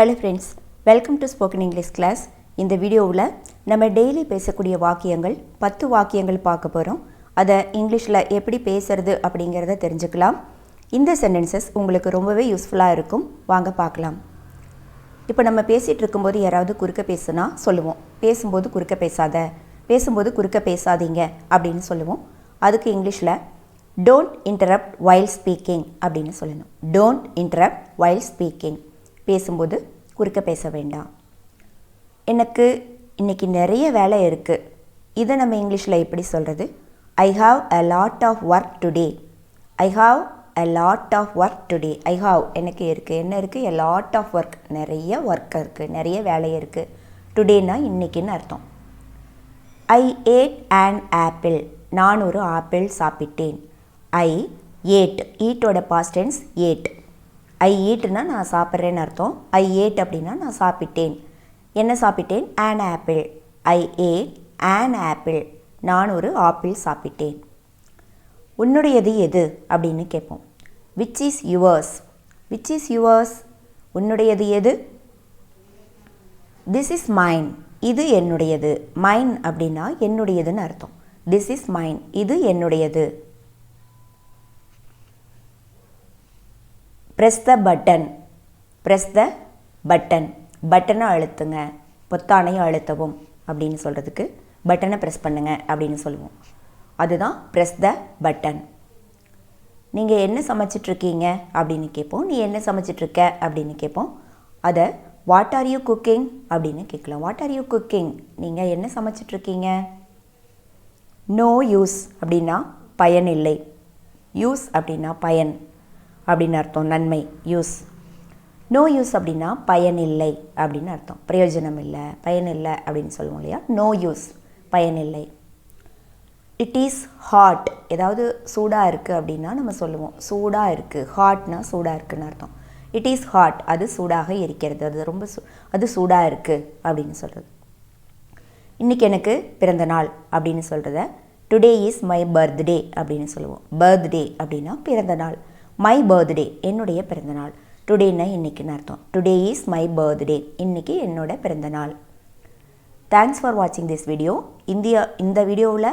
Hello friends, welcome to Spoken English class. இந்த வீடியோவில் நம்ம டெய்லி பேசக்கூடிய வாக்கியங்கள் 10 வாக்கியங்கள் பார்க்க போகிறோம். அதை இங்கிலீஷில் எப்படி பேசுறது அப்படிங்கிறத தெரிஞ்சுக்கலாம். இந்த சென்டென்சஸ் உங்களுக்கு ரொம்பவே யூஸ்ஃபுல்லாக இருக்கும். வாங்க பார்க்கலாம். இப்போ நம்ம பேசிகிட்டு இருக்கும்போது யாராவது குறுக்க பேசுனா சொல்லுவோம், பேசும்போது குறுக்க பேசாத, பேசும்போது குறுக்க பேசாதீங்க அப்படின்னு சொல்லுவோம். அதுக்கு இங்கிலீஷில் டோன்ட் இன்டரப்ட் வைல் ஸ்பீக்கிங் அப்படின்னு சொல்லணும். டோன்ட் இன்டரப்ட் வைல் ஸ்பீக்கிங், பேசும்போது குறுக்க பேச வேண்டாம். எனக்கு இன்றைக்கி நிறைய வேலை இருக்குது, இதை நம்ம இங்கிலீஷில் எப்படி சொல்கிறது? I have a lot of work today. I have a lot of work today. I have எனக்கு இருக்குது, என்ன இருக்குது? எ லாட் ஆஃப் ஒர்க், நிறைய ஒர்க் இருக்குது, நிறைய வேலை இருக்குது. டுடேனா இன்றைக்கின்னு அர்த்தம். I ate an apple. நான் ஒரு ஆப்பிள் சாப்பிட்டேன். ஐ ஏட், ஈட்டோட பாஸ்ட் டென்ஸ் ஏட். ஐ ஈட்னா நான் சாப்பிட்றேன்னு அர்த்தம். ஐ ஏட் அப்படின்னா நான் சாப்பிட்டேன். என்ன சாப்பிட்டேன்? An apple. I ate an apple. நான் ஒரு ஆப்பிள் சாப்பிட்டேன். உன்னுடையது எது அப்படின்னு கேட்போம். Which is yours. Which is yours, உன்னுடையது எது? திஸ் இஸ் மைன், இது என்னுடையது. மைன் அப்படின்னா என்னுடையதுன்னு அர்த்தம். திஸ் இஸ் மைன், இது என்னுடையது. press the button. press the button, பட்டனை அழுத்துங்க, பொத்தானை அழுத்தவும் அப்படின்னு சொல்கிறதுக்கு பட்டனை ப்ரெஸ் பண்ணுங்க அப்படின்னு சொல்லுவோம். அதுதான் press the button. நீங்கள் என்ன சமைச்சிட்ருக்கீங்க அப்படின்னு கேட்போம். நீ என்ன சமைச்சிட்ருக்க அப்படின்னு கேட்போம். அதை வாட் ஆர் யூ குக்கிங் அப்படின்னு கேட்கலாம். வாட் ஆர் யூ குக்கிங், நீங்கள் என்ன சமைச்சிட்ருக்கீங்க? நோ யூஸ் அப்படின்னா பயன் இல்லை. யூஸ் அப்படின்னா பயன் அப்படின்னு அர்த்தம், நன்மை. யூஸ். நோ யூஸ் அப்படின்னா பயன் இல்லை அப்படின்னு அர்த்தம், பிரயோஜனம் இல்லை, பயன் இல்லை அப்படின்னு சொல்லுவோம் இல்லையா? நோ யூஸ், பயன் இல்லை. இட் இஸ் ஹாட், ஏதாவது சூடாக இருக்குது அப்படின்னா நம்ம சொல்லுவோம் சூடாக இருக்குது. ஹாட்னா சூடாக இருக்குதுன்னு அர்த்தம். இட் இஸ் ஹாட், அது சூடாக இருக்கிறது, அது ரொம்ப அது சூடாக இருக்குது அப்படின்னு சொல்கிறது. இன்றைக்கி எனக்கு பிறந்த நாள் அப்படின்னு சொல்கிறத டுடே இஸ் மை பர்த்டே அப்படின்னு சொல்லுவோம். பர்த்டே அப்படின்னா பிறந்த நாள். மை பர்த்டே, என்னுடைய பிறந்தநாள். டுடேன்னா இன்றைக்கின்னு அர்த்தம். டுடே இஸ் மை பர்த்டே, இன்றைக்கி என்னோட பிறந்தநாள். தேங்க்ஸ் ஃபார் வாட்சிங் திஸ் வீடியோ. இந்த வீடியோவில்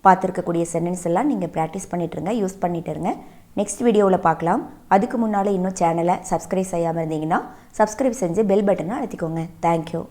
பார்த்துருக்கக்கூடிய சென்டென்ஸ் எல்லாம் நீங்கள் ப்ராக்டிஸ் பண்ணிட்டுருங்க, யூஸ் பண்ணிட்டுருங்க. நெக்ஸ்ட் வீடியோவில் பார்க்கலாம். அதுக்கு முன்னால் இன்னும் சேனலை சப்ஸ்கிரைப் செய்யாமல் இருந்தீங்கன்னா சப்ஸ்கிரைப் செஞ்சு பெல் பட்டனை அழுத்திக்கோங்க. தேங்க்யூ.